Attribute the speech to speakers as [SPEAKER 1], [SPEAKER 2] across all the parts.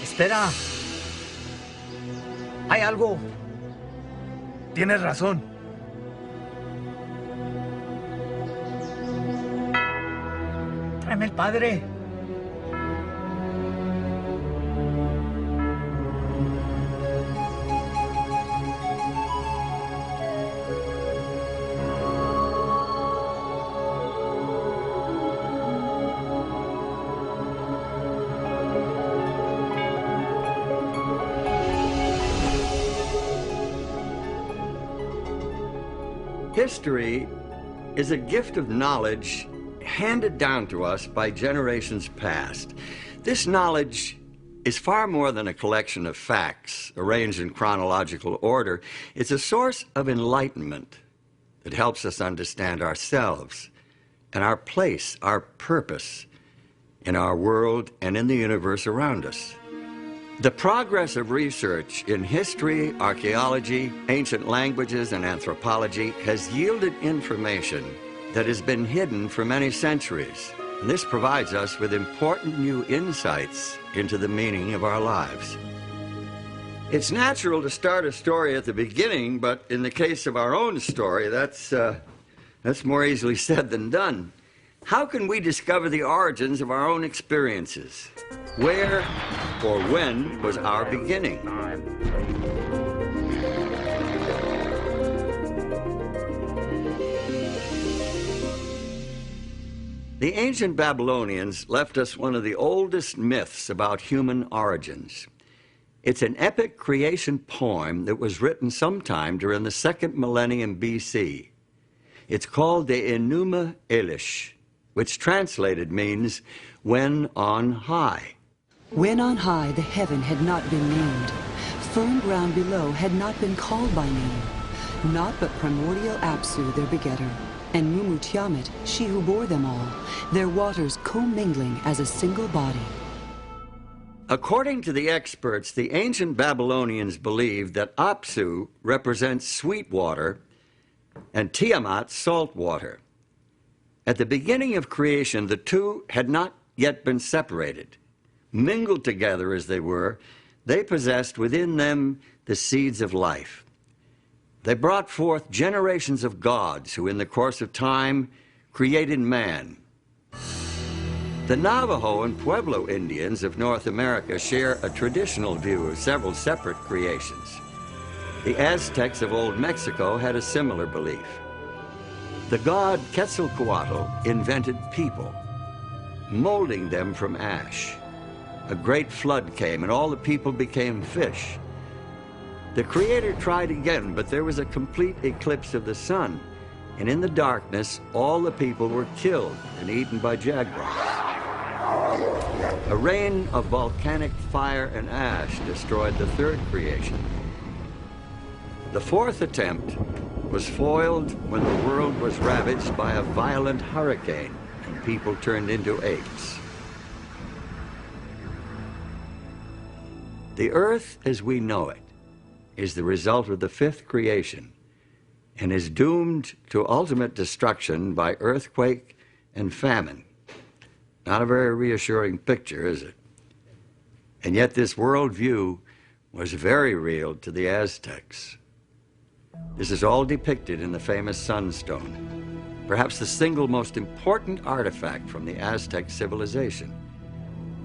[SPEAKER 1] Espera. Hay algo. Tienes razón. Tráeme el padre.
[SPEAKER 2] History is a gift of knowledge handed down to us by generations past. This knowledge is far more than a collection of facts arranged in chronological order. It's a source of enlightenment that helps us understand ourselves and our place, our purpose in our world and in the universe around us. The progress of research in history, archaeology, ancient languages, and anthropology has yielded information that has been hidden for many centuries. And this provides us with important new insights into the meaning of our lives. It's natural to start a story at the beginning, but in the case of our own story, that's more easily said than done. How can we discover the origins of our own experiences? Where or when was our beginning? The ancient Babylonians left us one of the oldest myths about human origins. It's an epic creation poem that was written sometime during the 2nd millennium BC. It's called the Enuma Elish, which translated means, when on high.
[SPEAKER 3] When on high the heaven had not been named, firm ground below had not been called by name, not but primordial Apsu their begetter, and Mumu Tiamat, she who bore them all, their waters commingling as a single body.
[SPEAKER 2] According to the experts, the ancient Babylonians believed that Apsu represents sweet water and Tiamat salt water. At the beginning of creation, the two had not yet been separated. Mingled together as they were, they possessed within them the seeds of life. They brought forth generations of gods who, in the course of time, created man. The Navajo and Pueblo Indians of North America share a traditional view of several separate creations. The Aztecs of Old Mexico had a similar belief. The god Quetzalcoatl invented people, molding them from ash. A great flood came, and all the people became fish. The Creator tried again, but there was a complete eclipse of the sun, and in the darkness, all the people were killed and eaten by jaguars. A rain of volcanic fire and ash destroyed the third creation. The fourth attempt was foiled when the world was ravaged by a violent hurricane, and people turned into apes. The earth as we know it is the result of the fifth creation and is doomed to ultimate destruction by earthquake and famine. Not a very reassuring picture, is it? And yet this worldview was very real to the Aztecs. This is all depicted in the famous sunstone, perhaps the single most important artifact from the Aztec civilization.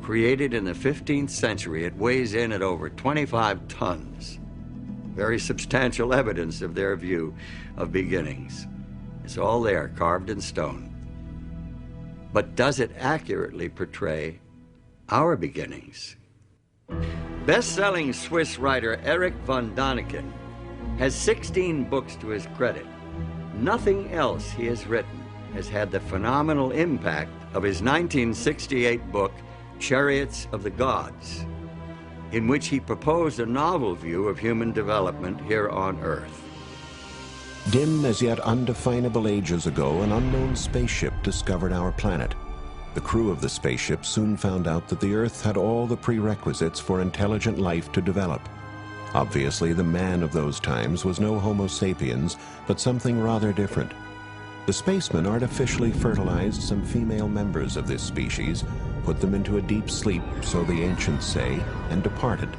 [SPEAKER 2] Created in the 15th century, it weighs in at over 25 tons. Very substantial evidence of their view of beginnings. It's all there, carved in stone. But does it accurately portray our beginnings? Best-selling Swiss writer Erich von Däniken has 16 books to his credit. Nothing else he has written has had the phenomenal impact of his 1968 book, Chariots of the Gods, in which he proposed a novel view of human development here on Earth.
[SPEAKER 4] Dim as yet undefinable ages ago, an unknown spaceship discovered our planet. The crew of the spaceship soon found out that the Earth had all the prerequisites for intelligent life to develop. Obviously, the man of those times was no Homo sapiens, but something rather different. The spacemen artificially fertilized some female members of this species, put them into a deep sleep, so the ancients say, and departed.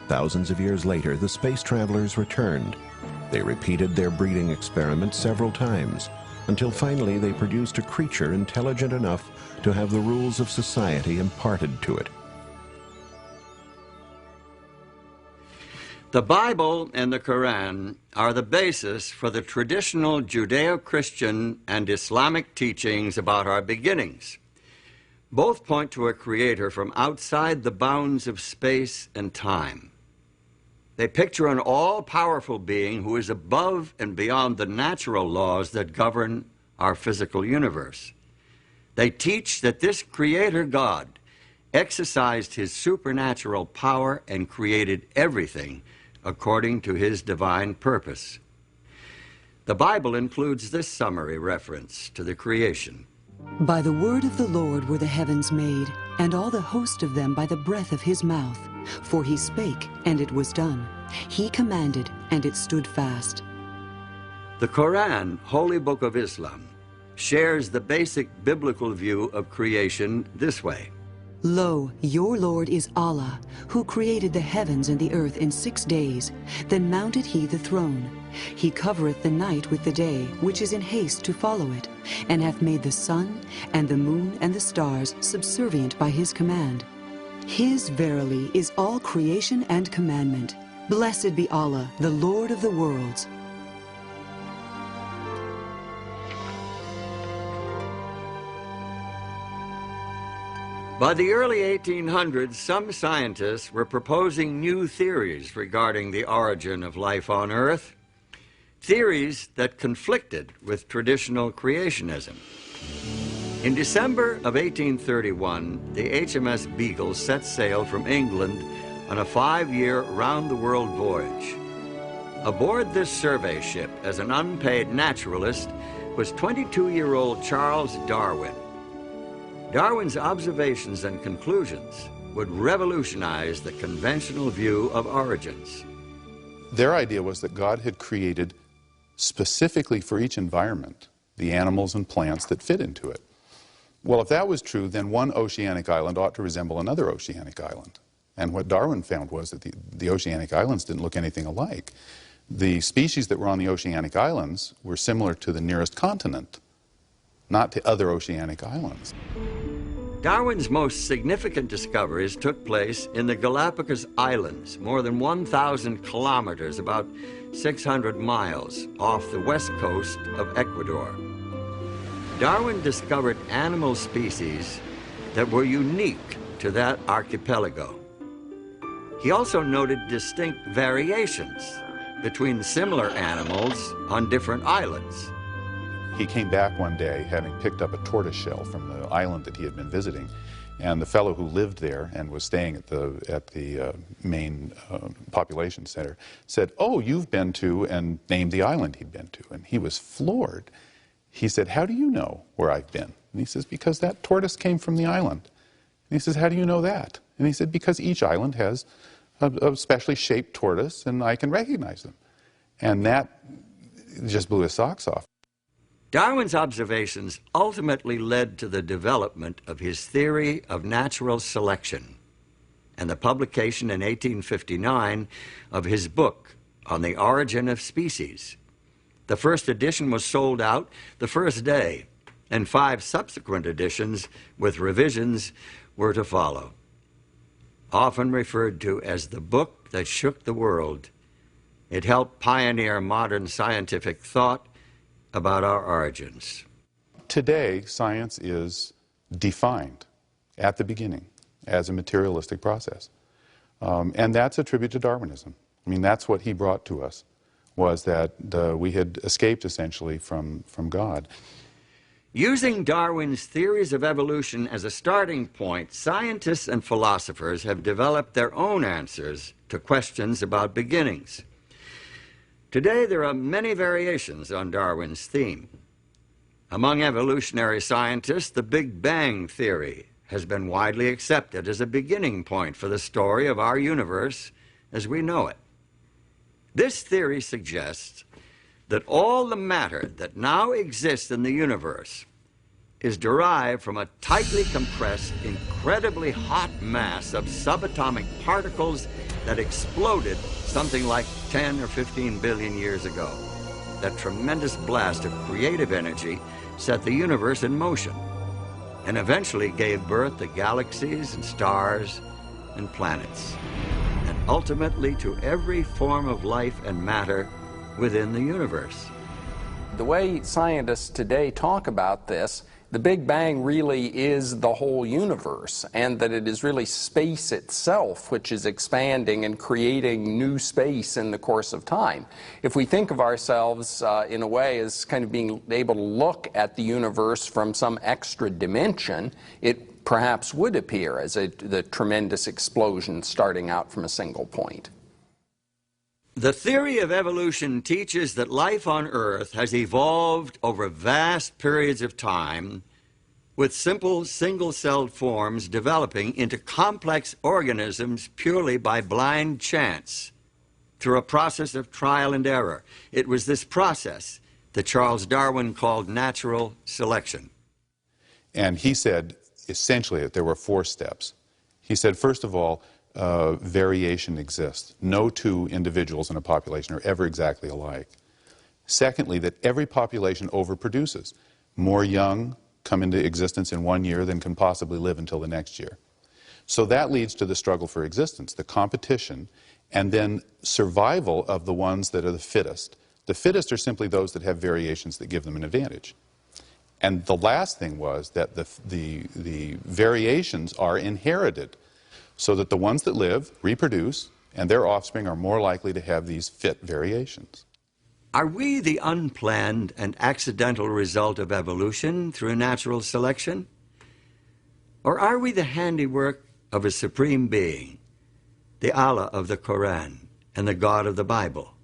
[SPEAKER 4] Thousands of years later, the space travelers returned. They repeated their breeding experiment several times, until finally they produced a creature intelligent enough to have the rules of society imparted to it.
[SPEAKER 2] The Bible and the Quran are the basis for the traditional Judeo-Christian and Islamic teachings about our beginnings. Both point to a creator from outside the bounds of space and time. They picture an all-powerful being who is above and beyond the natural laws that govern our physical universe. They teach that this creator God exercised his supernatural power and created everything according to his divine purpose. The Bible includes this summary reference to the creation.
[SPEAKER 3] By the word of the Lord were the heavens made, and all the host of them by the breath of his mouth. For he spake, and it was done. He commanded, and it stood fast.
[SPEAKER 2] The Quran, Holy Book of Islam, shares the basic biblical view of creation this way.
[SPEAKER 3] Lo, your Lord is Allah, who created the heavens and the earth in 6 days. Then mounted he the throne. He covereth the night with the day, which is in haste to follow it, and hath made the sun, and the moon, and the stars subservient by his command. His verily is all creation and commandment. Blessed be Allah, the Lord of the worlds.
[SPEAKER 2] By the early 1800s, some scientists were proposing new theories regarding the origin of life on Earth, theories that conflicted with traditional creationism. In December of 1831, the HMS Beagle set sail from England on a 5-year round-the-world voyage. Aboard this survey ship as an unpaid naturalist was 22-year-old Charles Darwin. Darwin's observations and conclusions would revolutionize the conventional view of origins.
[SPEAKER 5] Their idea was that God had created specifically for each environment the animals and plants that fit into it. Well, if that was true, then one oceanic island ought to resemble another oceanic island. And what Darwin found was that the oceanic islands didn't look anything alike. The species that were on the oceanic islands were similar to the nearest continent, not to other oceanic islands.
[SPEAKER 2] Darwin's most significant discoveries took place in the Galapagos Islands, more than 1,000 kilometers, about 600 miles, off the west coast of Ecuador. Darwin discovered animal species that were unique to that archipelago. He also noted distinct variations between similar animals on different islands.
[SPEAKER 5] He came back one day having picked up a tortoise shell from the island that he had been visiting, and the fellow who lived there and was staying at the main population center said, "Oh, you've been to," and named the island he'd been to, and he was floored. He said, "How do you know where I've been?" And he says, "Because that tortoise came from the island." And he says, "How do you know that?" And he said, "Because each island has a specially shaped tortoise, and I can recognize them." And that just blew his socks off.
[SPEAKER 2] Darwin's observations ultimately led to the development of his theory of natural selection and the publication in 1859 of his book on the origin of species. The first edition was sold out the first day, and 5 subsequent editions with revisions were to follow. Often referred to as the book that shook the world, it helped pioneer modern scientific thought about our origins.
[SPEAKER 5] Today, science is defined at the beginning as a materialistic process. And that's a tribute to Darwinism. I mean, that's what he brought to us, was that we had escaped essentially from God.
[SPEAKER 2] Using Darwin's theories of evolution as a starting point, scientists and philosophers have developed their own answers to questions about beginnings. Today, there are many variations on Darwin's theme. Among evolutionary scientists, the Big Bang theory has been widely accepted as a beginning point for the story of our universe as we know it. This theory suggests that all the matter that now exists in the universe is derived from a tightly compressed, incredibly hot mass of subatomic particles that exploded something like 10 or 15 billion years ago. That tremendous blast of creative energy set the universe in motion and eventually gave birth to galaxies and stars and planets, and ultimately to every form of life and matter within the universe.
[SPEAKER 6] The way scientists today talk about this, the Big Bang really is the whole universe, and that it is really space itself which is expanding and creating new space in the course of time. If we think of ourselves in a way as kind of being able to look at the universe from some extra dimension, it perhaps would appear as the tremendous explosion starting out from a single point.
[SPEAKER 2] The theory of evolution teaches that life on Earth has evolved over vast periods of time, with simple single-celled forms developing into complex organisms purely by blind chance, through a process of trial and error. It was this process that Charles Darwin called natural selection.
[SPEAKER 5] And he said, essentially, that there were 4 steps. He said, first of all, variation exists. No two individuals in a population are ever exactly alike. Secondly, that every population overproduces. More young come into existence in 1 year than can possibly live until the next year. So that leads to the struggle for existence, the competition, and then survival of the ones that are the fittest. The fittest are simply those that have variations that give them an advantage. And the last thing was that the variations are inherited, so that the ones that live reproduce, and their offspring are more likely to have these fit variations.
[SPEAKER 2] Are we the unplanned and accidental result of evolution through natural selection? Or are we the handiwork of a supreme being, the Allah of the Quran and the God of the Bible?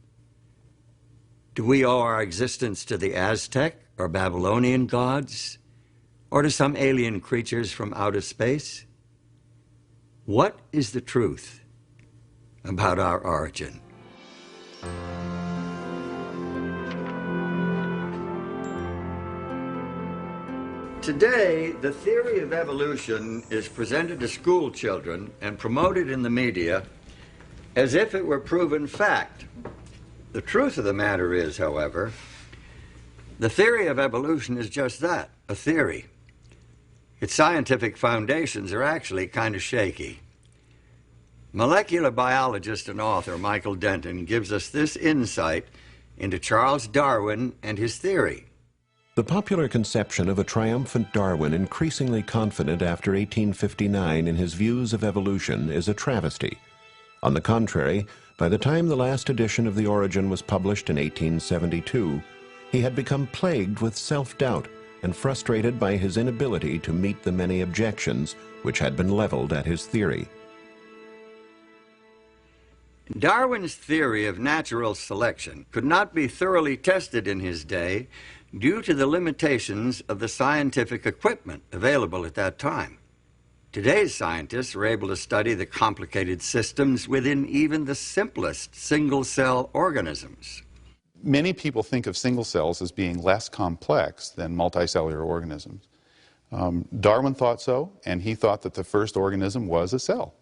[SPEAKER 2] Do we owe our existence to the Aztec or Babylonian gods, or to some alien creatures from outer space? What is the truth about our origin? Today, the theory of evolution is presented to school children and promoted in the media as if it were proven fact. The truth of the matter is, however, the theory of evolution is just that, a theory. Its scientific foundations are actually kind of shaky. Molecular biologist and author Michael Denton gives us this insight into Charles Darwin and his theory.
[SPEAKER 4] The popular conception of a triumphant Darwin increasingly confident after 1859 in his views of evolution is a travesty. On the contrary, by the time the last edition of The Origin was published in 1872, he had become plagued with self-doubt and frustrated by his inability to meet the many objections which had been leveled at his theory.
[SPEAKER 2] Darwin's theory of natural selection could not be thoroughly tested in his day due to the limitations of the scientific equipment available at that time. Today's scientists are able to study the complicated systems within even the simplest single-cell organisms.
[SPEAKER 5] Many people think of single cells as being less complex than multicellular organisms. Darwin thought so, and he thought that the first organism was a cell.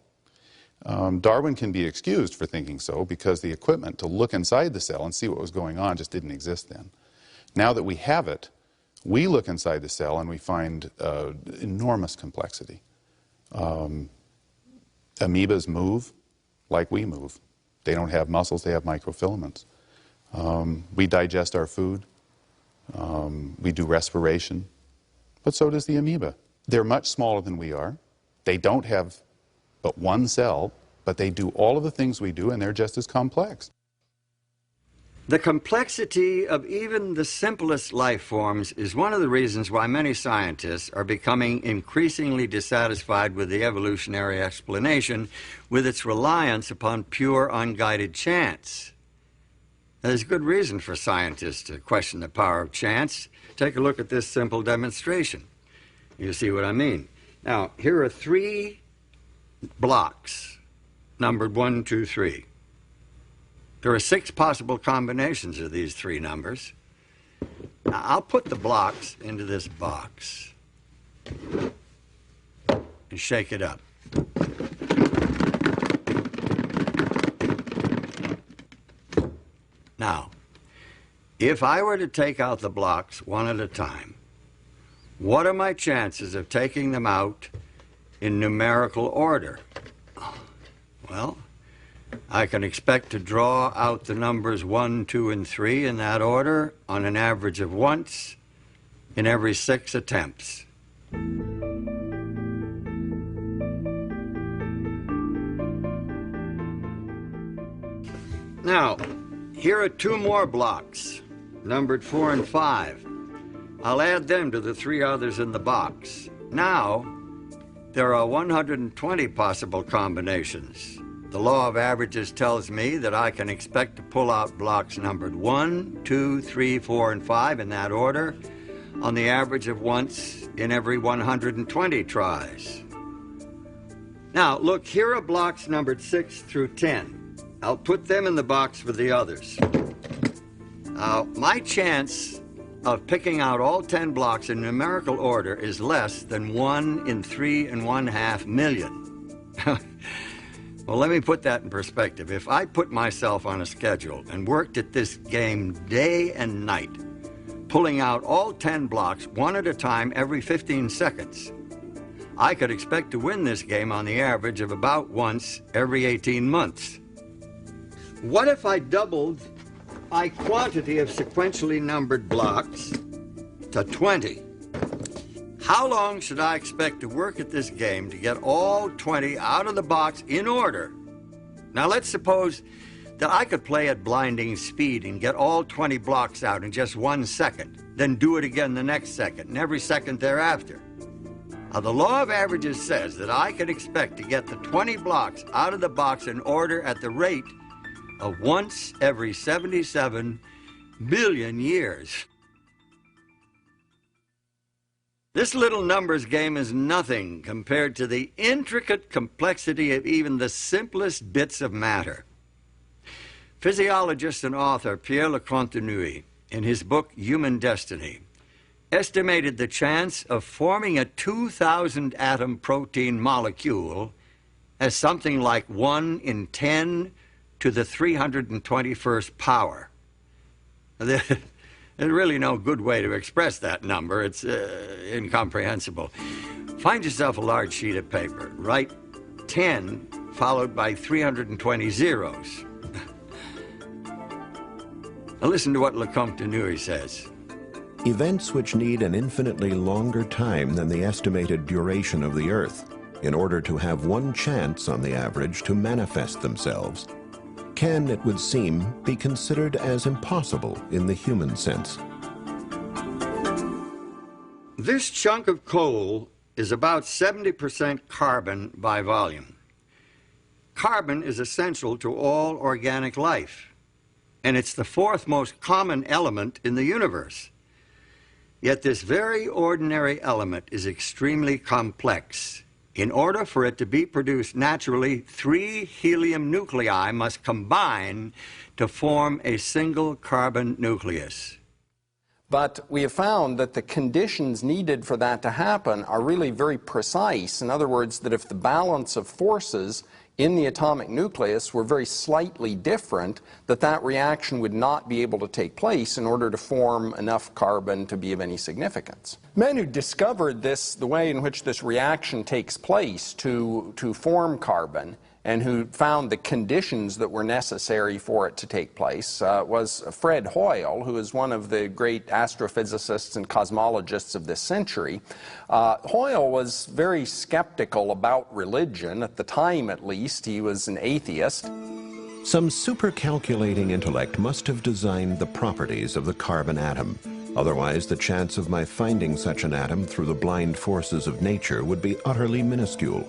[SPEAKER 5] Darwin can be excused for thinking so because the equipment to look inside the cell and see what was going on just didn't exist then. Now that we have it, we look inside the cell and we find enormous complexity. Amoebas move like we move. They don't have muscles, they have microfilaments. We digest our food. We do respiration. But so does the amoeba. They're much smaller than we are. They don't have but one cell, but they do all of the things we do, and they're just as complex.
[SPEAKER 2] The complexity of even the simplest life forms is one of the reasons why many scientists are becoming increasingly dissatisfied with the evolutionary explanation, with its reliance upon pure, unguided chance. There's good reason for scientists to question the power of chance. Take a look at this simple demonstration. You see what I mean. Now, here are 3 blocks, numbered 1, 2, 3. There are 6 possible combinations of these 3 numbers. Now, I'll put the blocks into this box and shake it up. Now, if I were to take out the blocks one at a time, what are my chances of taking them out in numerical order? Well, I can expect to draw out the numbers 1, 2, and 3 in that order on an average of once in every 6 attempts. Now, here are 2 more blocks, numbered 4 and 5. I'll add them to the 3 others in the box. Now, there are 120 possible combinations. The law of averages tells me that I can expect to pull out blocks numbered 1, 2, 3, 4, and 5 in that order on the average of once in every 120 tries. Now, look, here are blocks numbered 6 through 10. I'll put them in the box with the others. My chance of picking out all 10 blocks in numerical order is less than 1 in 3.5 million. Well, let me put that in perspective. If I put myself on a schedule and worked at this game day and night, pulling out all 10 blocks one at a time every 15 seconds, I could expect to win this game on the average of about once every 18 months. What if I doubled my quantity of sequentially numbered blocks to 20? How long should I expect to work at this game to get all 20 out of the box in order? Now, let's suppose that I could play at blinding speed and get all 20 blocks out in just 1 second, then do it again the next second and every second thereafter. Now, the law of averages says that I can expect to get the 20 blocks out of the box in order at the rate of once every 77 billion years. This little numbers game is nothing compared to the intricate complexity of even the simplest bits of matter. Physiologist and author Pierre Lecontenue, in his book Human Destiny, estimated the chance of forming a 2,000 atom protein molecule as something like 1 in 10 to the 321st power. There's really no good way to express that number. It's incomprehensible. Find yourself a large sheet of paper. Write 10 followed by 320 zeros. Now listen to what Lecontenue says.
[SPEAKER 4] Events which need an infinitely longer time than the estimated duration of the Earth in order to have one chance on the average to manifest themselves can, it would seem, be considered as impossible in the human sense.
[SPEAKER 2] This chunk of coal is about 70% carbon by volume. Carbon is essential to all organic life, and it's the 4th most common element in the universe. Yet this very ordinary element is extremely complex. In order for it to be produced naturally, 3 helium nuclei must combine to form a single carbon nucleus.
[SPEAKER 6] But we have found that the conditions needed for that to happen are really very precise. In other words, that if the balance of forces in the atomic nucleus were very slightly different, that reaction would not be able to take place in order to form enough carbon to be of any significance. Men who discovered this, the way in which this reaction takes place to form carbon, and who found the conditions that were necessary for it to take place, was Fred Hoyle, who is one of the great astrophysicists and cosmologists of this century. Hoyle was very skeptical about religion. At the time, at least, he was an atheist.
[SPEAKER 4] Some supercalculating intellect must have designed the properties of the carbon atom. Otherwise, the chance of my finding such an atom through the blind forces of nature would be utterly minuscule.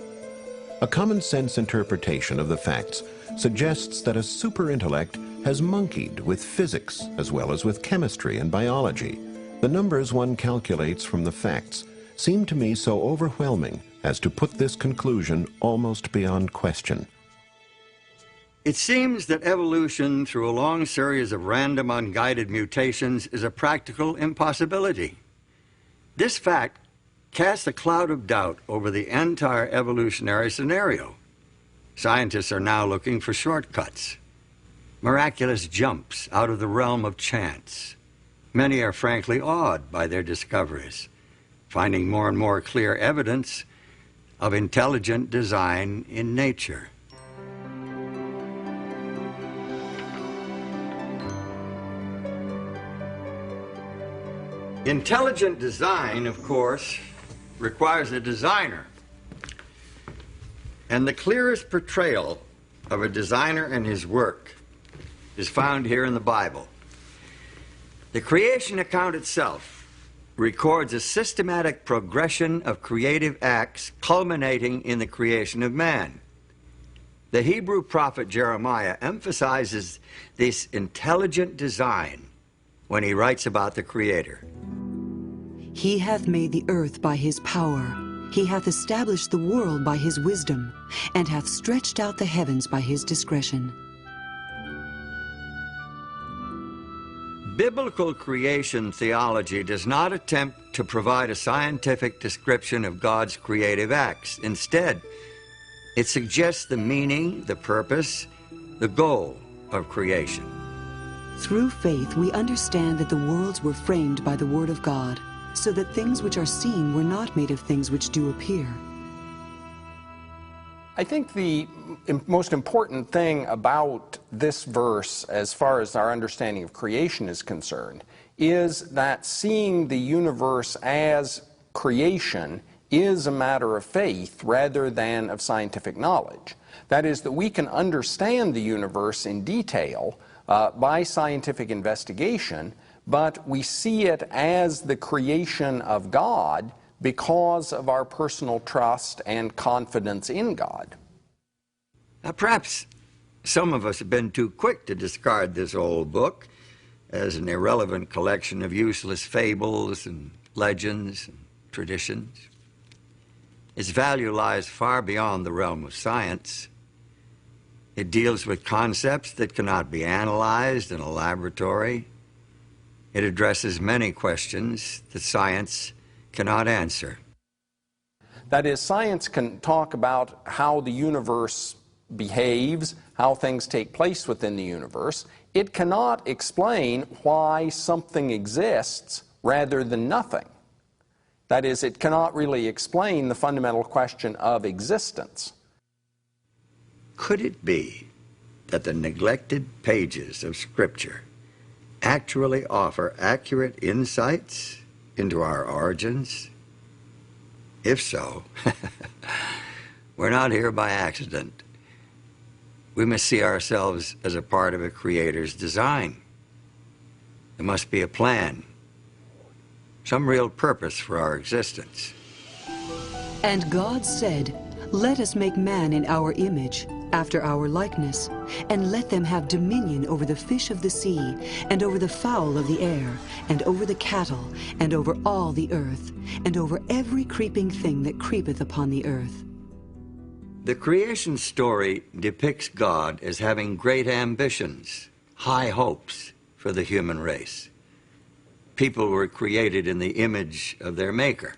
[SPEAKER 4] A common-sense interpretation of the facts suggests that a super-intellect has monkeyed with physics as well as with chemistry and biology. The numbers one calculates from the facts seem to me so overwhelming as to put this conclusion almost beyond question.
[SPEAKER 2] It seems that evolution through a long series of random unguided mutations is a practical impossibility. This fact casts a cloud of doubt over the entire evolutionary scenario. Scientists are now looking for shortcuts, miraculous jumps out of the realm of chance. Many are frankly awed by their discoveries, finding more and more clear evidence of intelligent design in nature. Intelligent design, of course, requires a designer. And the clearest portrayal of a designer and his work is found here in the Bible. The creation account itself records a systematic progression of creative acts culminating in the creation of man. The Hebrew prophet Jeremiah emphasizes this intelligent design when he writes about the Creator.
[SPEAKER 3] He hath made the earth by his power. He hath established the world by his wisdom, and hath stretched out the heavens by his discretion.
[SPEAKER 2] Biblical creation theology does not attempt to provide a scientific description of God's creative acts. Instead, it suggests the meaning, the purpose, the goal of creation.
[SPEAKER 3] Through faith, we understand that the worlds were framed by the Word of God, so that things which are seen were not made of things which do appear.
[SPEAKER 6] I think the most important thing about this verse, as far as our understanding of creation is concerned, is that seeing the universe as creation is a matter of faith rather than of scientific knowledge. That is, that we can understand the universe in detail by scientific investigation, but we see it as the creation of God because of our personal trust and confidence in God.
[SPEAKER 2] Now, perhaps some of us have been too quick to discard this old book as an irrelevant collection of useless fables and legends and traditions. Its value lies far beyond the realm of science. It deals with concepts that cannot be analyzed in a laboratory. It addresses many questions that science cannot answer.
[SPEAKER 6] That is, science can talk about how the universe behaves, how things take place within the universe. It cannot explain why something exists rather than nothing. That is, it cannot really explain the fundamental question of existence.
[SPEAKER 2] Could it be that the neglected pages of Scripture actually offer accurate insights into our origins? If so, we're not here by accident. We must see ourselves as a part of a Creator's design. There must be a plan, some real purpose for our existence.
[SPEAKER 3] And God said, "Let us make man in our image, after our likeness, and let them have dominion over the fish of the sea, and over the fowl of the air, and over the cattle, and over all the earth, and over every creeping thing that creepeth upon the earth."
[SPEAKER 2] The creation story depicts God as having great ambitions, high hopes for the human race. People were created in the image of their Maker.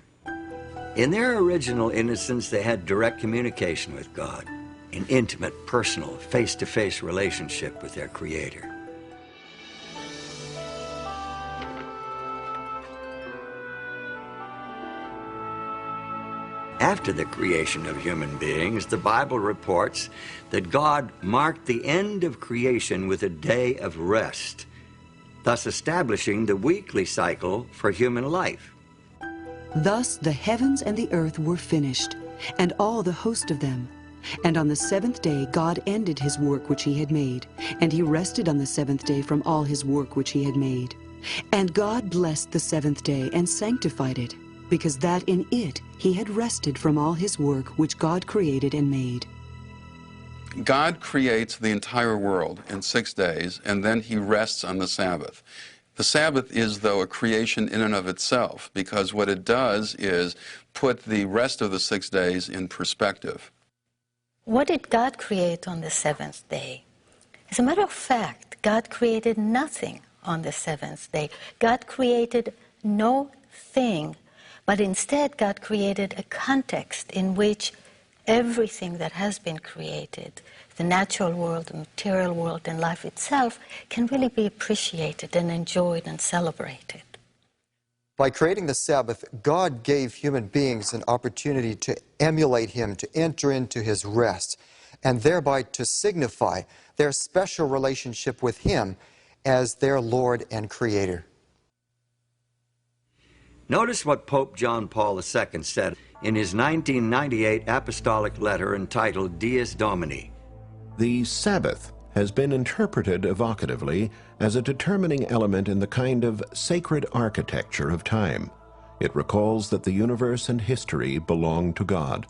[SPEAKER 2] In their original innocence, they had direct communication with God, an intimate, personal, face-to-face relationship with their Creator. After the creation of human beings, the Bible reports that God marked the end of creation with a day of rest, thus establishing the weekly cycle for human life.
[SPEAKER 3] Thus the heavens and the earth were finished, and all the host of them. And on the seventh day God ended his work which he had made, and he rested on the seventh day from all his work which he had made. And God blessed the seventh day and sanctified it, because that in it he had rested from all his work which God created and made.
[SPEAKER 7] God creates the entire world in 6 days, and then he rests on the Sabbath. The Sabbath is, though, a creation in and of itself, because what it does is put the rest of the 6 days in perspective.
[SPEAKER 8] What did God create on the seventh day? As a matter of fact, God created nothing on the seventh day. God created no thing, but instead God created a context in which everything that has been created, the natural world, the material world, and life itself, can really be appreciated and enjoyed and celebrated.
[SPEAKER 9] By creating the Sabbath, God gave human beings an opportunity to emulate Him, to enter into His rest, and thereby to signify their special relationship with Him as their Lord and Creator.
[SPEAKER 2] Notice what Pope John Paul II said in his 1998 apostolic letter entitled Dies Domini.
[SPEAKER 4] The Sabbath has been interpreted evocatively as a determining element in the kind of sacred architecture of time. It recalls that the universe and history belong to God.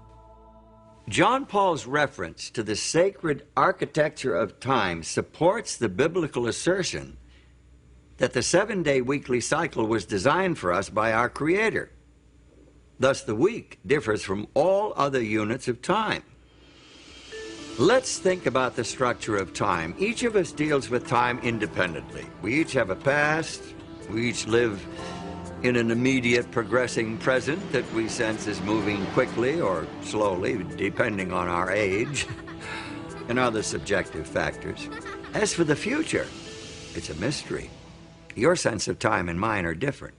[SPEAKER 2] John Paul's reference to the sacred architecture of time supports the biblical assertion that the 7-day weekly cycle was designed for us by our Creator. Thus, the week differs from all other units of time. Let's think about the structure of time. Each of us deals with time independently. We each have a past. We each live in an immediate progressing present that we sense is moving quickly or slowly, depending on our age and other subjective factors. As for the future, it's a mystery. Your sense of time and mine are different.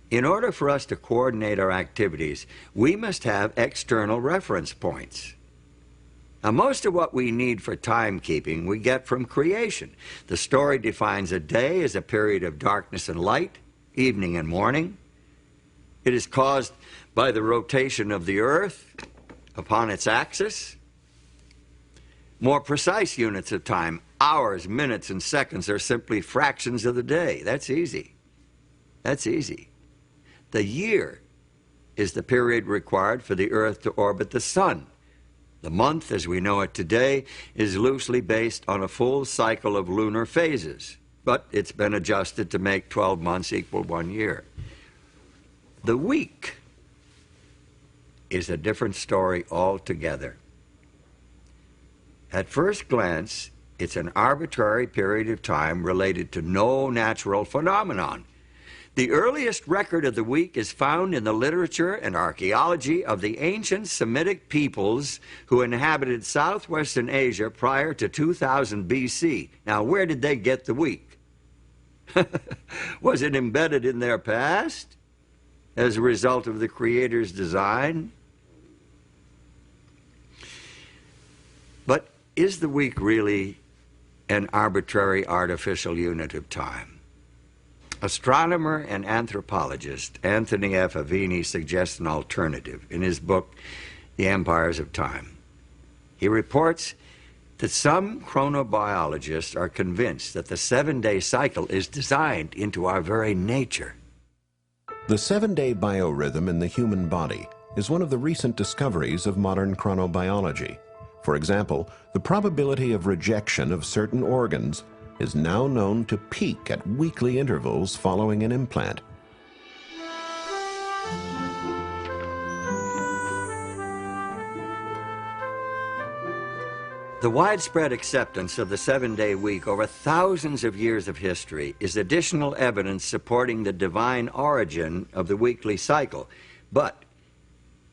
[SPEAKER 2] In order for us to coordinate our activities, we must have external reference points. Now, most of what we need for timekeeping we get from creation. The story defines a day as a period of darkness and light, evening and morning. It is caused by the rotation of the earth upon its axis. More precise units of time, hours, minutes, and seconds, are simply fractions of the day. That's easy. That's easy. The year is the period required for the earth to orbit the sun. The month, as we know it today, is loosely based on a full cycle of lunar phases, but it's been adjusted to make 12 months equal 1 year. The week is a different story altogether. At first glance, it's an arbitrary period of time related to no natural phenomenon. The earliest record of the week is found in the literature and archaeology of the ancient Semitic peoples who inhabited southwestern Asia prior to 2000 BC. Now, where did they get the week? Was it embedded in their past as a result of the Creator's design? But is the week really an arbitrary artificial unit of time? Astronomer and anthropologist Anthony F. Avini suggests an alternative in his book, The Empires of Time. He reports that some chronobiologists are convinced that the 7-day cycle is designed into our very nature.
[SPEAKER 4] The 7-day biorhythm in the human body is one of the recent discoveries of modern chronobiology. For example, the probability of rejection of certain organs is now known to peak at weekly intervals following an implant.
[SPEAKER 2] The widespread acceptance of the 7-day week over thousands of years of history is additional evidence supporting the divine origin of the weekly cycle. But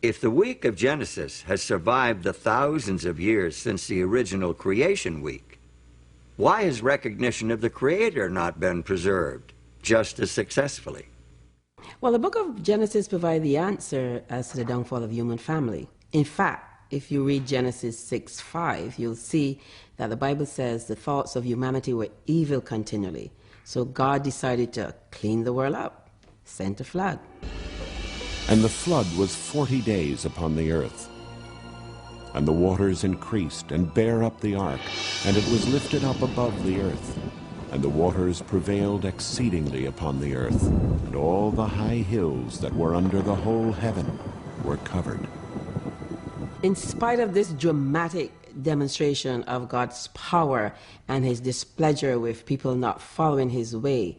[SPEAKER 2] if the week of Genesis has survived the thousands of years since the original creation week, why has recognition of the Creator not been preserved just as successfully?
[SPEAKER 10] Well, the book of Genesis provides the answer as to the downfall of the human family. In fact, if you read Genesis 6:5, you'll see that the Bible says the thoughts of humanity were evil continually. So God decided to clean the world up, sent a flood.
[SPEAKER 4] And the flood was 40 days upon the earth. And the waters increased and bare up the ark, and it was lifted up above the earth. And the waters prevailed exceedingly upon the earth, and all the high hills that were under the whole heaven were covered.
[SPEAKER 10] In spite of this dramatic demonstration of God's power and his displeasure with people not following his way,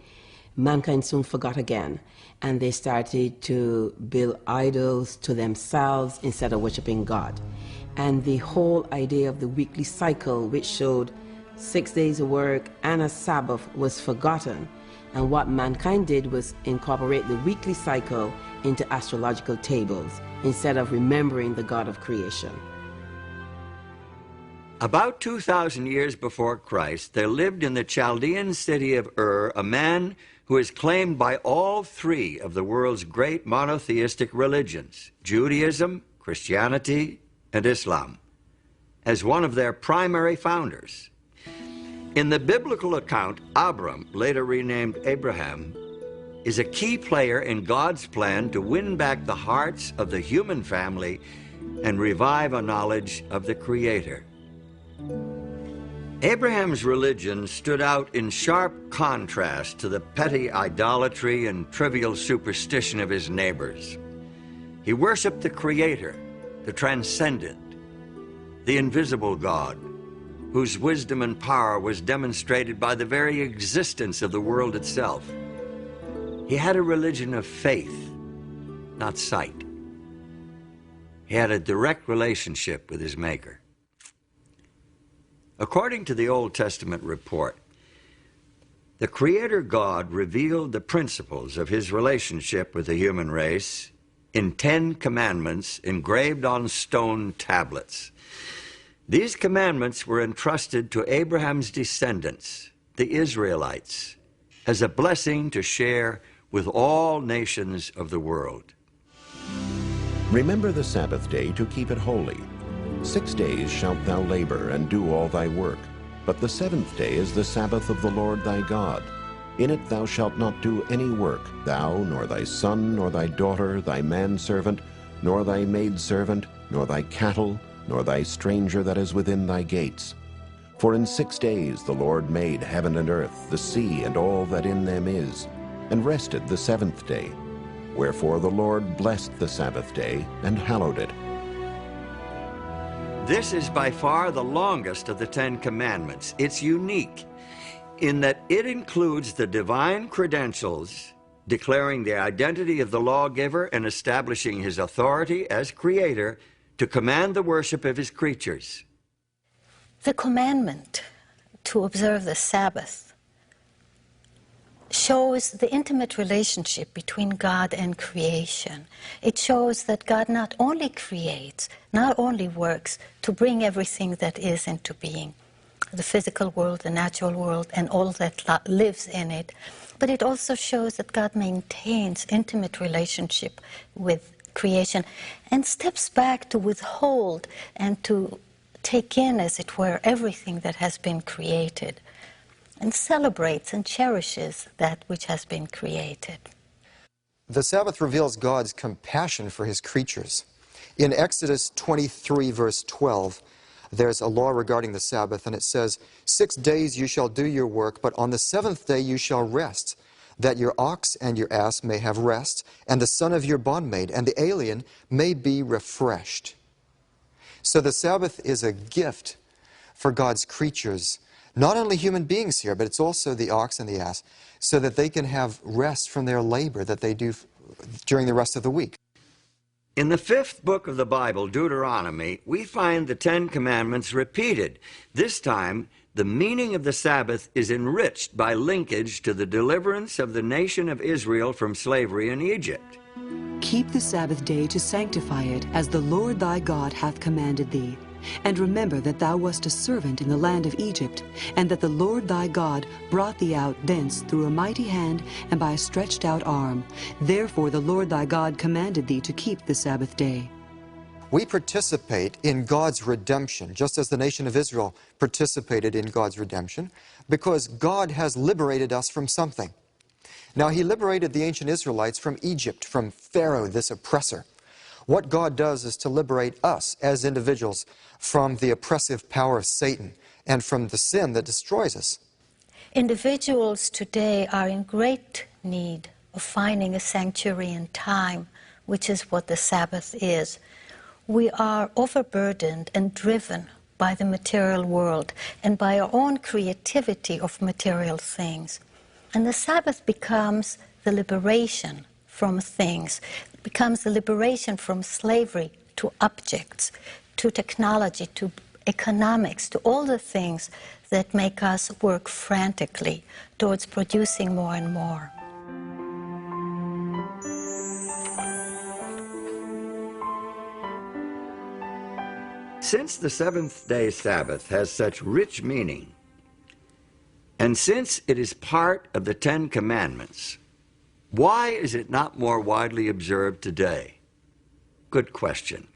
[SPEAKER 10] mankind soon forgot again, and they started to build idols to themselves instead of worshiping God. And the whole idea of the weekly cycle, which showed 6 days of work and a Sabbath was forgotten, and what mankind did was incorporate the weekly cycle into astrological tables instead of remembering the God of creation.
[SPEAKER 2] About 2,000 years before Christ, there lived in the Chaldean city of Ur a man who is claimed by all three of the world's great monotheistic religions, Judaism, Christianity, and Islam, as one of their primary founders. In the biblical account, Abram, later renamed Abraham, is a key player in God's plan to win back the hearts of the human family and revive a knowledge of the Creator. Abraham's religion stood out in sharp contrast to the petty idolatry and trivial superstition of his neighbors. He worshiped the Creator, the transcendent, the invisible God, whose wisdom and power was demonstrated by the very existence of the world itself. He had a religion of faith, not sight. He had a direct relationship with his Maker. According to the Old Testament report, the Creator God revealed the principles of his relationship with the human race in 10 commandments engraved on stone tablets. These commandments were entrusted to Abraham's descendants, the Israelites, as a blessing to share with all nations of the world.
[SPEAKER 4] Remember the Sabbath day to keep it holy. 6 days shalt thou labor and do all thy work, but the 7th day is the Sabbath of the Lord thy God. In it thou shalt not do any work, thou, nor thy son, nor thy daughter, thy manservant, nor thy maidservant, nor thy cattle, nor thy stranger that is within thy gates. For in 6 days the Lord made heaven and earth, the sea, and all that in them is, and rested the 7th day. Wherefore the Lord blessed the Sabbath day, and hallowed it.
[SPEAKER 2] This is by far the longest of the 10 Commandments. It's unique in that it includes the divine credentials, declaring the identity of the lawgiver and establishing his authority as Creator to command the worship of his creatures.
[SPEAKER 8] The commandment to observe the Sabbath shows the intimate relationship between God and creation. It shows that God not only creates, not only works to bring everything that is into being, the physical world, the natural world, and all that lives in it, but it also shows that God maintains intimate relationship with creation and steps back to withhold and to take in, as it were, everything that has been created, and celebrates and cherishes that which has been created.
[SPEAKER 9] The Sabbath reveals God's compassion for his creatures. In Exodus 23, verse 12, there's a law regarding the Sabbath, and it says, 6 days you shall do your work, but on the 7th day you shall rest, that your ox and your ass may have rest, and the son of your bondmaid and the alien may be refreshed. So the Sabbath is a gift for God's creatures, not only human beings here, but it's also the ox and the ass, so that they can have rest from their labor that they do during the rest of the week.
[SPEAKER 2] In the 5th book of the Bible, Deuteronomy, we find the 10 Commandments repeated. This time, the meaning of the Sabbath is enriched by linkage to the deliverance of the nation of Israel from slavery in Egypt.
[SPEAKER 3] Keep the Sabbath day to sanctify it, as the Lord thy God hath commanded thee. And remember that thou wast a servant in the land of Egypt, and that the Lord thy God brought thee out thence through a mighty hand and by a stretched out arm. Therefore the Lord thy God commanded thee to keep the Sabbath day.
[SPEAKER 9] We participate in God's redemption, just as the nation of Israel participated in God's redemption, because God has liberated us from something. Now, he liberated the ancient Israelites from Egypt, from Pharaoh, this oppressor. What God does is to liberate us as individuals from the oppressive power of Satan and from the sin that destroys us.
[SPEAKER 8] Individuals today are in great need of finding a sanctuary in time, which is what the Sabbath is. We are overburdened and driven by the material world and by our own creativity of material things. And the Sabbath becomes the liberation from things, becomes the liberation from slavery to objects, to technology, to economics, to all the things that make us work frantically towards producing more and more.
[SPEAKER 2] Since the seventh-day Sabbath has such rich meaning, and since it is part of the Ten Commandments, why is it not more widely observed today? Good question.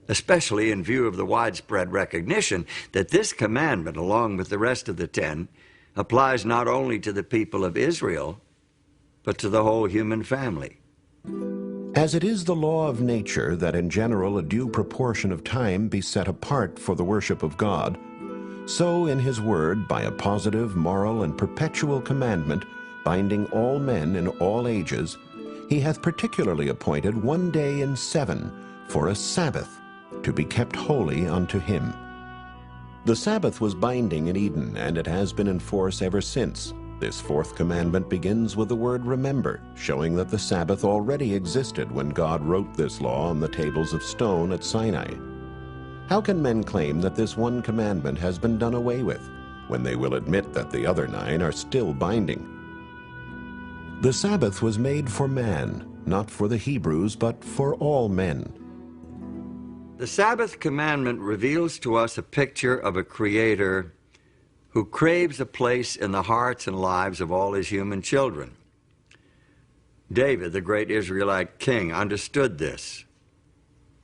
[SPEAKER 2] Especially in view of the widespread recognition that this commandment, along with the rest of the 10, applies not only to the people of Israel, but to the whole human family.
[SPEAKER 4] As it is the law of nature that in general a due proportion of time be set apart for the worship of God, so in his word, by a positive, moral, and perpetual commandment, binding all men in all ages, he hath particularly appointed one day in 7 for a Sabbath, to be kept holy unto him. The Sabbath was binding in Eden, and it has been in force ever since. This fourth commandment begins with the word remember, showing that the Sabbath already existed when God wrote this law on the tables of stone at Sinai. How can men claim that this one commandment has been done away with, when they will admit that the other 9 are still binding? The Sabbath was made for man, not for the Hebrews, but for all men.
[SPEAKER 2] The Sabbath commandment reveals to us a picture of a Creator who craves a place in the hearts and lives of all his human children. David, the great Israelite king, understood this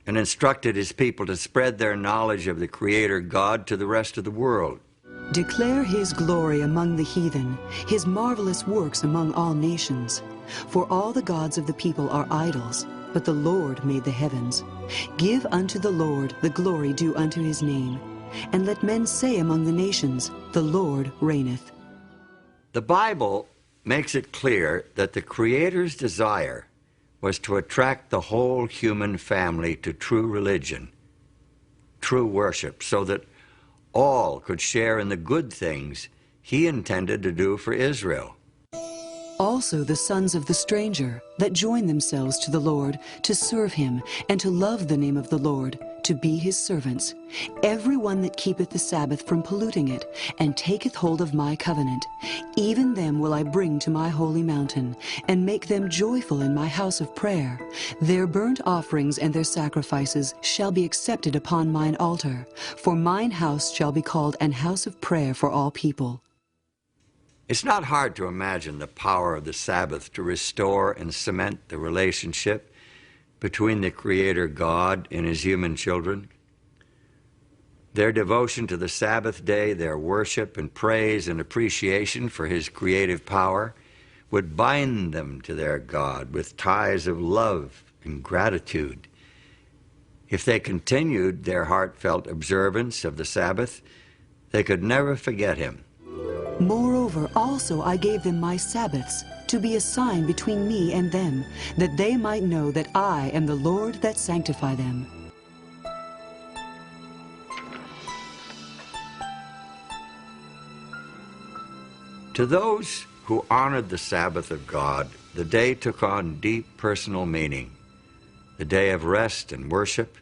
[SPEAKER 2] and instructed his people to spread their knowledge of the Creator God to the rest of the world.
[SPEAKER 3] Declare his glory among the heathen, his marvelous works among all nations. For all the gods of the people are idols, but the Lord made the heavens. Give unto the Lord the glory due unto his name. And let men say among the nations, the Lord reigneth.
[SPEAKER 2] The Bible makes it clear that the Creator's desire was to attract the whole human family to true religion, true worship, so that all could share in the good things he intended to do for Israel.
[SPEAKER 3] Also the sons of the stranger that join themselves to the Lord, to serve him, and to love the name of the Lord, to be his servants. Every one that keepeth the Sabbath from polluting it, and taketh hold of my covenant, even them will I bring to my holy mountain, and make them joyful in my house of prayer. Their burnt offerings and their sacrifices shall be accepted upon mine altar, for mine house shall be called an house of prayer for all people.
[SPEAKER 2] It's not hard to imagine the power of the Sabbath to restore and cement the relationship between the Creator God and his human children. Their devotion to the Sabbath day, their worship and praise and appreciation for his creative power would bind them to their God with ties of love and gratitude. If they continued their heartfelt observance of the Sabbath, they could never forget him.
[SPEAKER 3] Moreover, also I gave them my Sabbaths, to be a sign between me and them, that they might know that I am the Lord that sanctify them.
[SPEAKER 2] To those who honored the Sabbath of God, the day took on deep personal meaning. The day of rest and worship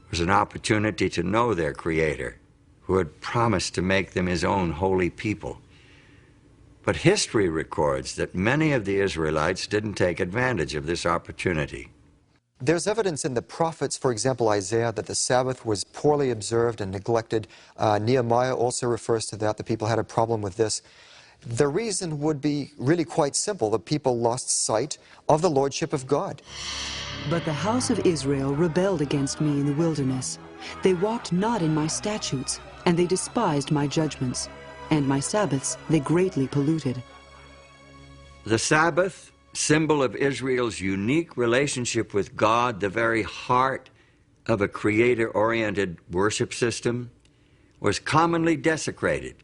[SPEAKER 2] was an opportunity to know their Creator, who had promised to make them his own holy people. But history records that many of the Israelites didn't take advantage of this opportunity.
[SPEAKER 9] There's evidence in the prophets, for example, Isaiah, that the Sabbath was poorly observed and neglected. Nehemiah also refers to that. The people had a problem with this. The reason would be really quite simple. The people lost sight of the lordship of God.
[SPEAKER 3] But the house of Israel rebelled against me in the wilderness. They walked not in my statutes, and they despised my judgments. And my Sabbaths they greatly polluted.
[SPEAKER 2] The Sabbath, symbol of Israel's unique relationship with God, the very heart of a Creator-oriented worship system, was commonly desecrated.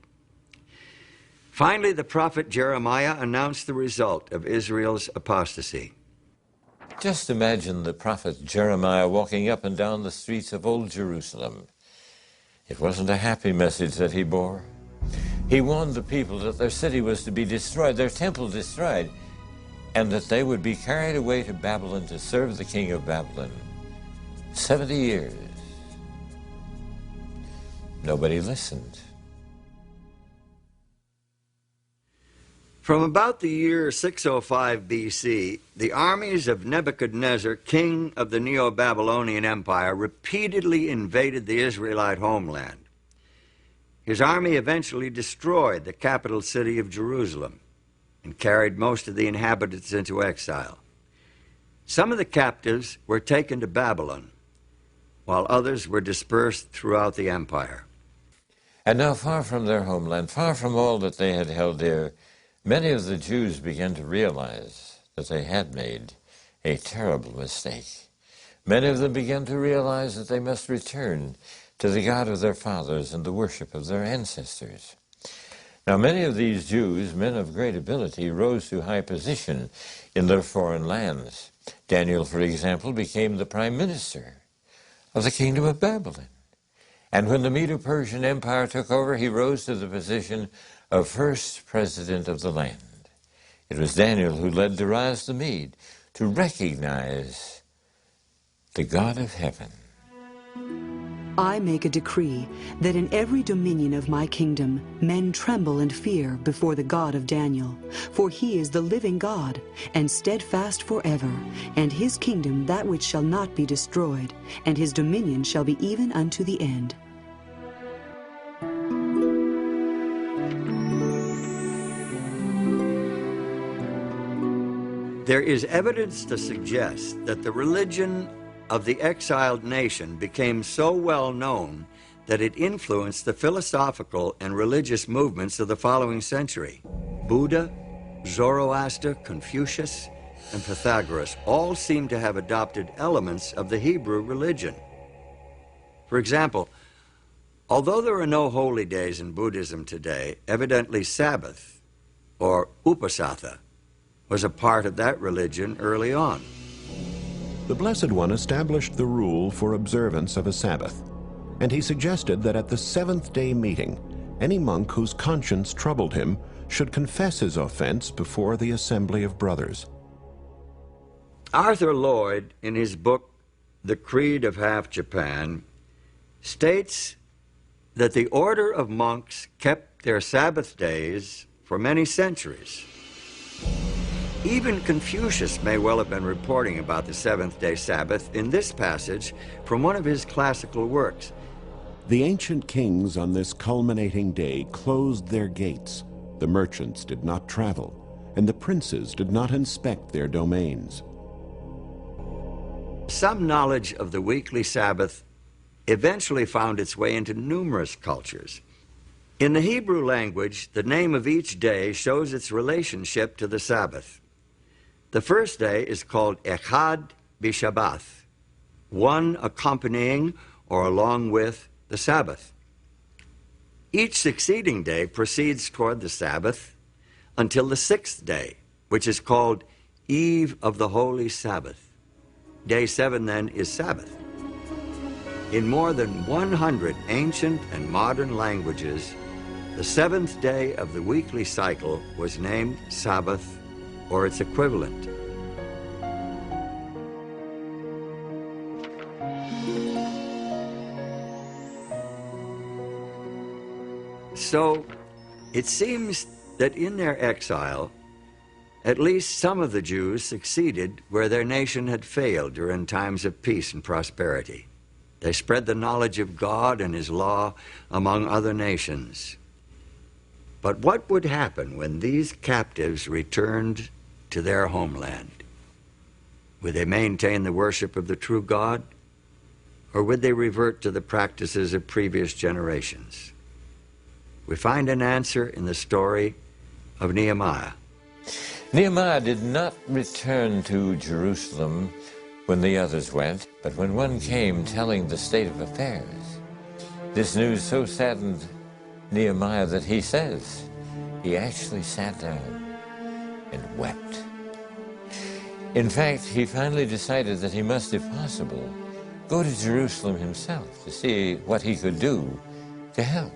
[SPEAKER 2] Finally, the prophet Jeremiah announced the result of Israel's apostasy.
[SPEAKER 11] Just imagine the prophet Jeremiah walking up and down the streets of Old Jerusalem. It wasn't a happy message that he bore. He warned the people that their city was to be destroyed, their temple destroyed, and that they would be carried away to Babylon to serve the king of Babylon. 70 years. Nobody listened.
[SPEAKER 2] From about the year 605 BC, the armies of Nebuchadnezzar, king of the Neo-Babylonian Empire, repeatedly invaded the Israelite homeland. His army eventually destroyed the capital city of Jerusalem and carried most of the inhabitants into exile. Some of the captives were taken to Babylon, while others were dispersed throughout the empire.
[SPEAKER 11] And now, far from their homeland, far from all that they had held dear, many of the Jews began to realize that they had made a terrible mistake. Many of them began to realize that they must return to the God of their fathers and the worship of their ancestors. Now, many of these Jews, men of great ability, rose to high position in their foreign lands. Daniel, for example, became the prime minister of the kingdom of Babylon. And when the Medo-Persian Empire took over, he rose to the position of first president of the land. It was Daniel who led Darius the Mede to recognize the God of heaven.
[SPEAKER 3] I make a decree that in every dominion of my kingdom men tremble and fear before the God of Daniel, for he is the living God, and steadfast forever, and his kingdom that which shall not be destroyed, and his dominion shall be even unto the end.
[SPEAKER 2] There is evidence to suggest that the religion of the exiled nation became so well known that it influenced the philosophical and religious movements of the following century. Buddha, Zoroaster, Confucius, and Pythagoras all seem to have adopted elements of the Hebrew religion. For example, although there are no holy days in Buddhism today, evidently Sabbath, or Upasatha, was a part of that religion early on.
[SPEAKER 4] The Blessed One established the rule for observance of a Sabbath, and he suggested that at the seventh-day meeting, any monk whose conscience troubled him should confess his offense before the assembly of brothers.
[SPEAKER 2] Arthur Lloyd, in his book, The Creed of Half Japan, states that the order of monks kept their Sabbath days for many centuries. Even Confucius may well have been reporting about the seventh-day Sabbath in this passage from one of his classical works.
[SPEAKER 4] The ancient kings on this culminating day closed their gates. The merchants did not travel, and the princes did not inspect their domains.
[SPEAKER 2] Some knowledge of the weekly Sabbath eventually found its way into numerous cultures. In the Hebrew language, the name of each day shows its relationship to the Sabbath. The first day is called Echad B'Shabbath, one accompanying or along with the Sabbath. Each succeeding day proceeds toward the Sabbath until the sixth day, which is called Eve of the Holy Sabbath. Day 7 then is Sabbath. In more than 100 ancient and modern languages, the seventh day of the weekly cycle was named Sabbath or its equivalent. So, it seems that in their exile, at least some of the Jews succeeded where their nation had failed during times of peace and prosperity. They spread the knowledge of God and His law among other nations. But what would happen when these captives returned to their homeland? Would they maintain the worship of the true God, or would they revert to the practices of previous generations? We find an answer in the story of Nehemiah.
[SPEAKER 11] Nehemiah did not return to Jerusalem when the others went, but when one came telling the state of affairs. This news so saddened Nehemiah that he says he actually sat down and wept. In fact, he finally decided that he must, if possible, go to Jerusalem himself to see what he could do to help.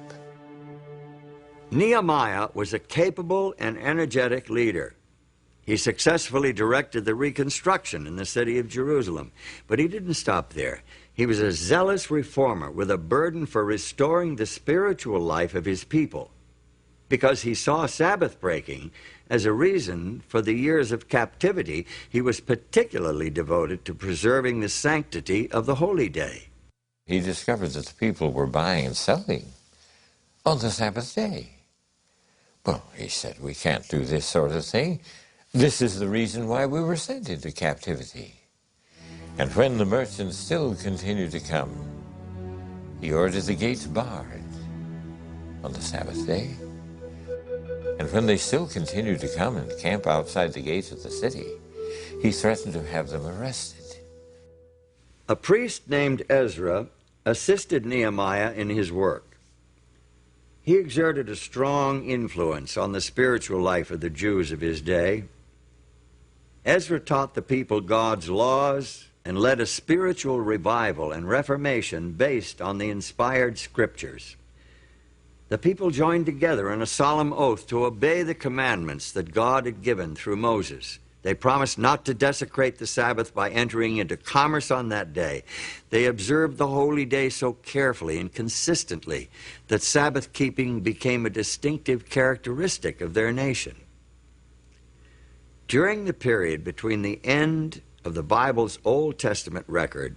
[SPEAKER 2] Nehemiah was a capable and energetic leader. He successfully directed the reconstruction in the city of Jerusalem, but he didn't stop there. He was a zealous reformer with a burden for restoring the spiritual life of his people, because he saw Sabbath breaking as a reason for the years of captivity. He was particularly devoted to preserving the sanctity of the holy day.
[SPEAKER 11] He discovered that the people were buying and selling on the Sabbath day. Well, he said, we can't do this sort of thing. This is the reason why we were sent into captivity. And when the merchants still continued to come, he ordered the gates barred on the Sabbath day. And when they still continued to come and camp outside the gates of the city, he threatened to have them arrested.
[SPEAKER 2] A priest named Ezra assisted Nehemiah in his work. He exerted a strong influence on the spiritual life of the Jews of his day. Ezra taught the people God's laws and led a spiritual revival and reformation based on the inspired scriptures. The people joined together in a solemn oath to obey the commandments that God had given through Moses. They promised not to desecrate the Sabbath by entering into commerce on that day. They observed the holy day so carefully and consistently that Sabbath keeping became a distinctive characteristic of their nation. During the period between the end of the Bible's Old Testament record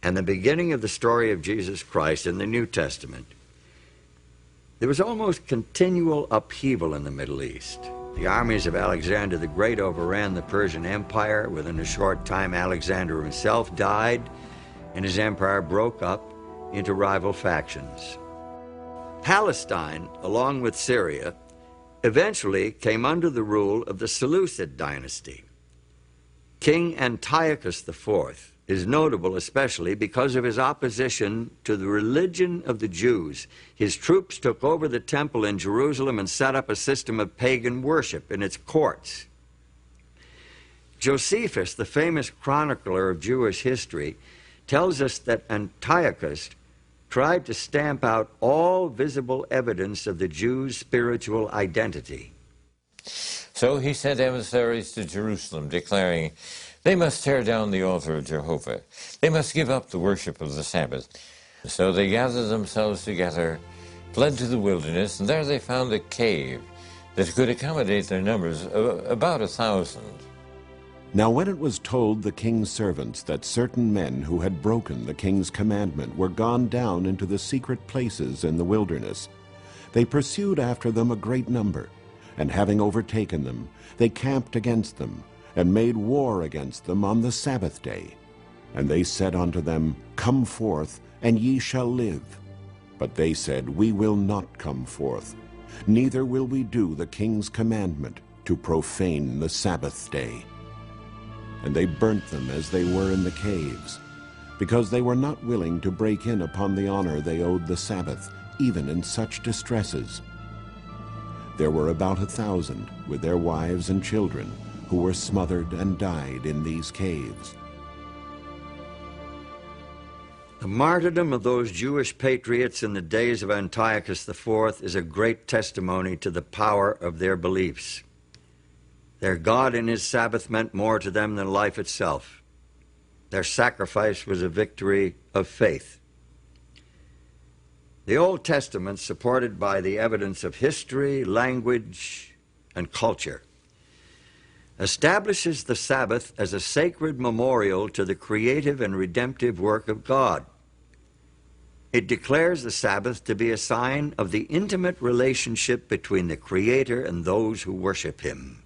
[SPEAKER 2] and the beginning of the story of Jesus Christ in the New Testament, there was almost continual upheaval in the Middle East. The armies of Alexander the Great overran the Persian Empire. Within a short time, Alexander himself died, and his empire broke up into rival factions. Palestine, along with Syria, eventually came under the rule of the Seleucid dynasty. King Antiochus IV is notable especially because of his opposition to the religion of the Jews. His troops took over the temple in Jerusalem and set up a system of pagan worship in its courts. Josephus, the famous chronicler of Jewish history, tells us that Antiochus tried to stamp out all visible evidence of the Jews' spiritual identity.
[SPEAKER 11] So he sent emissaries to Jerusalem, declaring, they must tear down the altar of Jehovah. They must give up the worship of the Sabbath. So they gathered themselves together, fled to the wilderness, and there they found a cave that could accommodate their numbers, about 1,000.
[SPEAKER 4] Now when it was told the king's servants that certain men who had broken the king's commandment were gone down into the secret places in the wilderness, they pursued after them a great number, and having overtaken them, they camped against them, and made war against them on the Sabbath day. And they said unto them, Come forth, and ye shall live. But they said, We will not come forth, neither will we do the king's commandment to profane the Sabbath day. And they burnt them as they were in the caves, because they were not willing to break in upon the honor they owed the Sabbath, even in such distresses. There were about 1,000, with their wives and children, who were smothered and died in these caves.
[SPEAKER 2] The martyrdom of those Jewish patriots in the days of Antiochus IV is a great testimony to the power of their beliefs. Their God and his Sabbath meant more to them than life itself. Their sacrifice was a victory of faith. The Old Testament, supported by the evidence of history, language, and culture, establishes the Sabbath as a sacred memorial to the creative and redemptive work of God. It declares the Sabbath to be a sign of the intimate relationship between the Creator and those who worship him,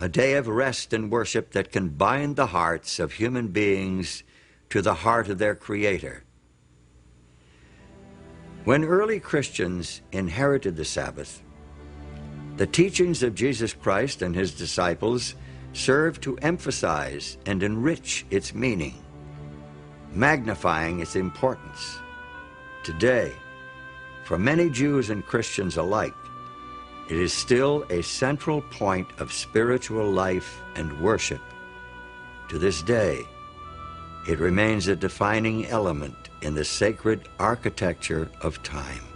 [SPEAKER 2] a day of rest and worship that can bind the hearts of human beings to the heart of their Creator. When early Christians inherited the Sabbath, the teachings of Jesus Christ and his disciples served to emphasize and enrich its meaning, magnifying its importance. Today, for many Jews and Christians alike, it is still a central point of spiritual life and worship. To this day, it remains a defining element in the sacred architecture of time.